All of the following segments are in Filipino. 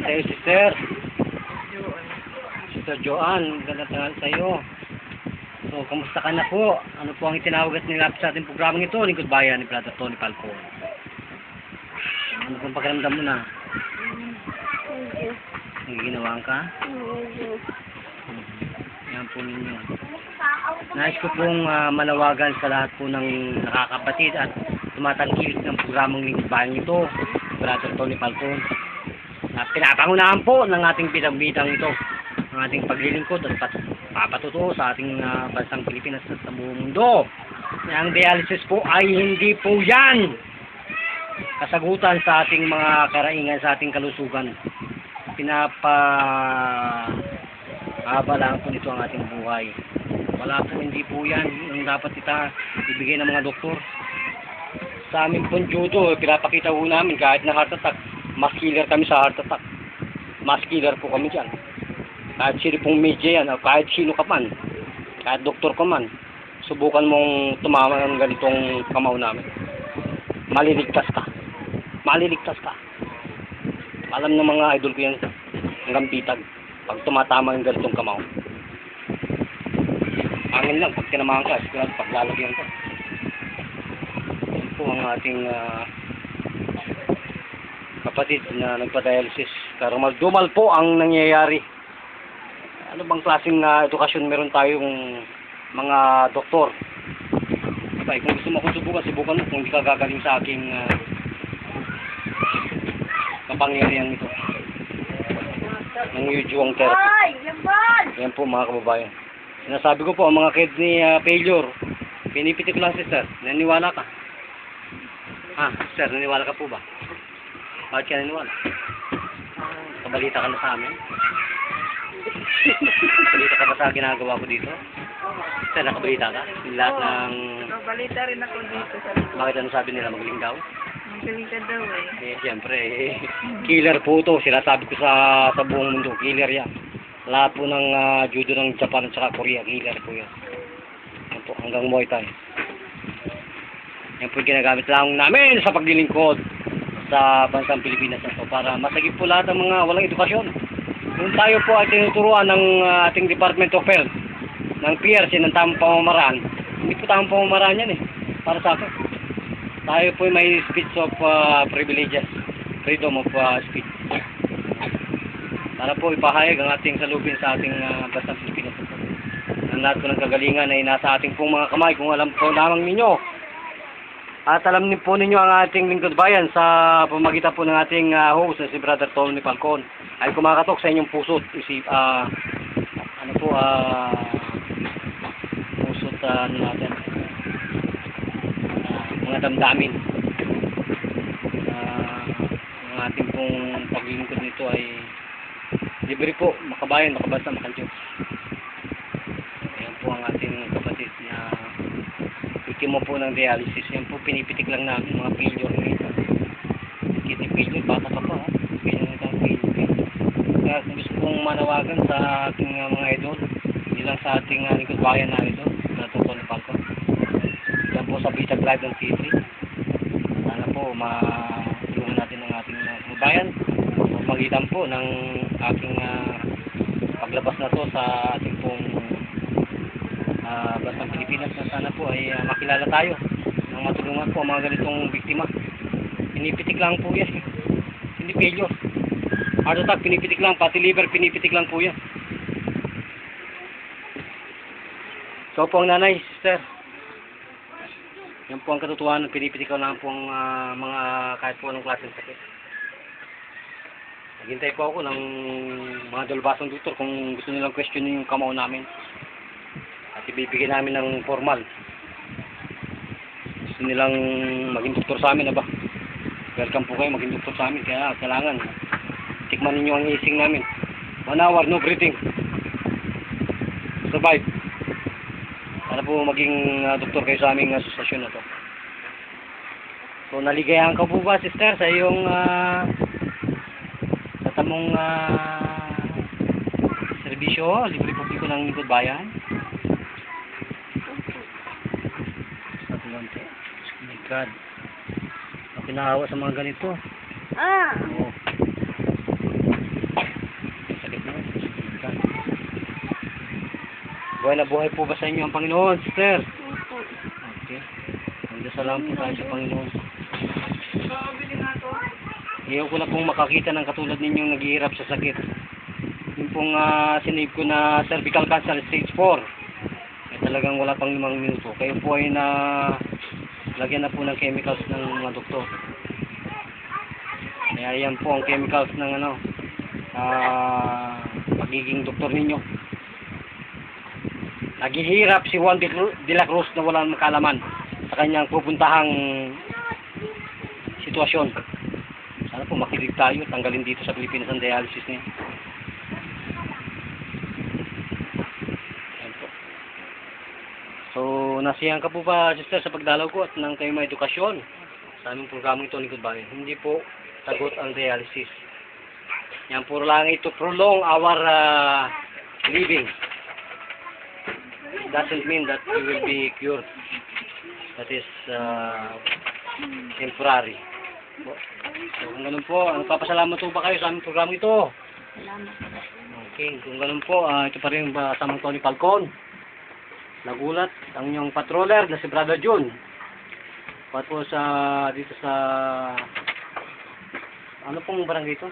sa iyo, sister. Sister Joanne, magandang tanghali sa iyo. So, kamusta ka na po? Ano po ang itinawag at nilapit sa ating programang ito? Lingkod Bayan ni Brother Tony Falcon. Ano pong pakiramdam mo na? Nagiginawaan ka? Yan po ninyo. Nais ko pong manawagan sa lahat po ng nakakapatid at tumatangkilik ng programang Lingkod Bayan ito, Brother Tony Falcon. Pinapangunahan po ng ating bidang-bidang ito, ng ating paglilingkod at papatuto sa ating bansang Pilipinas at sa buong mundo. Ang dialysis po ay hindi po yan kasagutan sa ating mga karaingan, sa ating kalusugan. Pinapaabalaan po nito ang ating buhay. Wala po, hindi po yan yung dapat ibigay ng mga doktor. Sa amin pong judo, pinapakita po namin kahit na heart attack, mas killer kami sa heart attack. Mas killer po kami dyan. Kahit sino pong media yan, o kahit sino ka man, kahit doktor ka man, subukan mong tumama ng ganitong kamao namin. Maliligtas ka. Maliligtas ka. Alam ng mga idol ko yan, hanggang bitag, pag tumatama yung ganitong kamao. Angin lang, pag tinamahan ka, sigurado paglalagyan ka. Yan po ang ating kapatid na nagpa-dialysis. Karumal-dumal po ang nangyayari. Ano bang klaseng edukasyon meron tayong mga doktor? Diba, kung gusto mo akong subukan mo kung hindi ka gagaling sa aking kapangyarihan ito. Ng Yujuang therapy. Yan po mga kababayan. Sinasabi ko po, ang mga kidney failure, pinipitik lang sister. Naniwala ka? Sister, naniwala ka po ba? Bakit ka naniwala? Kabalita ka na sa amin? Kabalita ka ba sa ginagawa ko dito? Sister, nakabalita ka? Lahat ng... Kabalita rin ako dito sa... Bakit ano sabi nila? Magaling daw? Magaling ka daw Siyempre, killer po ito. Sila sabi ko sa buong mundo, killer yan. Lahat po ng judo ng Japan at saka Korea, killer po yan. Yan po, hanggang Muay Thai. Yan po yung ginagamit lang namin sa paglilingkod sa bansang Pilipinas na ito para masagip po lahat ng mga walang edukasyon. Kung tayo po ay tinuturuan ng ating Department of Health, ng PRC, ng tamang pamamaraan, hindi po tamang pamamaraan yan para sa akin. Tayo po may speech of privileges, freedom of speech. Para po ipahayag ang ating salubin sa ating bansang Pilipinas. Ang lahat po ng kagalingan ay nasa ating pong mga kamay kung alam po lamang ninyo. At alam niyo po ninyo ang ating Lingkod Bayan sa pamagitan po ng ating host na si Brother Tony Falcon ay kumakatok sa inyong puso't puso't natin mga damdamin. Ang ating pong paglilingkod nito ay libre po, makabayan, makabasa, makadiyos. Ayan po ang ating kapatid na ikimo po ng dialysis. Yan po, pinipitik lang namin mga failure nito. Kidney failure, bata ka pa, ganyan itong failure. Kaya kung gusto pong manawagan sa ating mga idol, hindi lang sa ating Lingkod Bayan na idol, na Tony Falcon. Yan po sa Bitag Live ng T3. Sana po matulungan natin ang ating kabayan. Magitan po ng aking paglabas na to sa ating pong bansang Pilipinas na sana po ay makilala tayo nang matulungan po ang mga ganitong biktima. Pinipitik lang po yan. Hindi failure. Heart attack, pinipitik lang. Pati liver, pinipitik lang po yan. So po ang nanay, sister. Yan po ang katotohanan. Pinipitik lang po ang mga kahit po anong klaseng sakit. Naghintay po ako ng mga dalbasang doktor kung gusto nilang questionin yung kamao namin. At ibibigay namin ng formal. Gusto nilang maging doktor sa amin, ba? Welcome po kayo maging doktor sa amin. Kaya kailangan tikman ninyo ang ising namin. 1 hour, no breathing. Survive. Para po maging doktor kayo sa aming asosasyon na to. So naligayahan ka po ba, sister, sa iyong tamong serbisyo, libre publiko ng Lingkod Bayan? Sa tulante. Oh my God. Pinaawa sa mga ganito. Oo. Buhay na buhay po ba sa inyo ang Panginoon, sister? Opo. Okay. Magdasal lang po tayo sa Panginoon. Kakabili nga to. Ayaw ko na pong makakita ng katulad ninyong naghihirap sa sakit. Yung pong sinave ko na cervical cancer stage 4. Eh, talagang wala pang 5 minuto. Kayo po ay na lagyan na po ng chemicals ng mga doktor. Kaya yan po ang chemicals ng pagiging doktor ninyo. Naghihirap si Juan de la Cruz na walang makalaman sa kanyang pupuntahang sitwasyon. Sana po makinig tayo, tanggalin dito sa Pilipinas ang dialysis niya. Ayan po. So, nasiyahan ka po ba, sister, sa pagdalaw ko at nang kayo may edukasyon sa aming programang ito, Lingkod Bayan? Hindi po tagot ang dialysis. Yan po lang ito prolong our living. It doesn't mean that you will be cured. That is temporary. So, kung ganun po, papasalamat po ba kayo sa aming programa ito? Salamat. Okay, kung ganun po, ito pa rin kasamang Tony Falcon. Nagulat ang inyong patroller na si Brother June. Pat po dito sa ano pong barangay ito?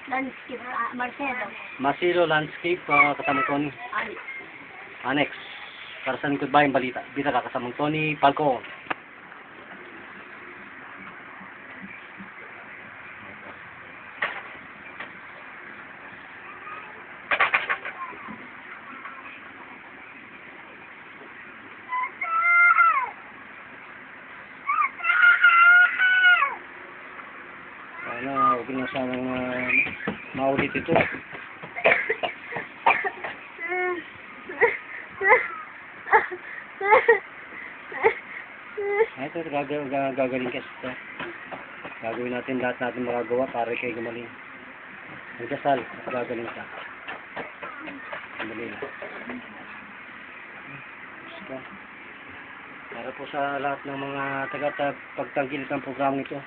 Landscape, Marcelo. Masilo Landscape, kasamang Tony. Annex. Para sa Lingkod Bayan Balita. Bita ka kasamang Tony Falcon. Sana, huwag na sanang maulit ito. Ito, gagaling ka siya. Gagawin natin lahat natin magagawa para kay gumaling. Magdasal at gagaling ka. Gumaling. Basta. Para po sa lahat ng mga pagtangkil ng programang ito.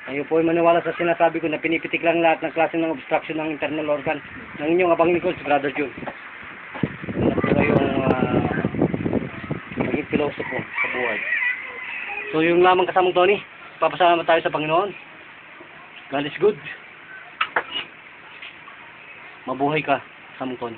Kayo po ay maniwala sa sinasabi ko na pinipitik lang lahat ng klase ng obstruction ng internal organ ng inyong abang Nicole, si Brother June. Wala po kayong maging pilosopo sa buhay. So yung lamang kasamang Tony, papasalamat tayo sa Panginoon. God is good. Mabuhay ka, kasamang Tony.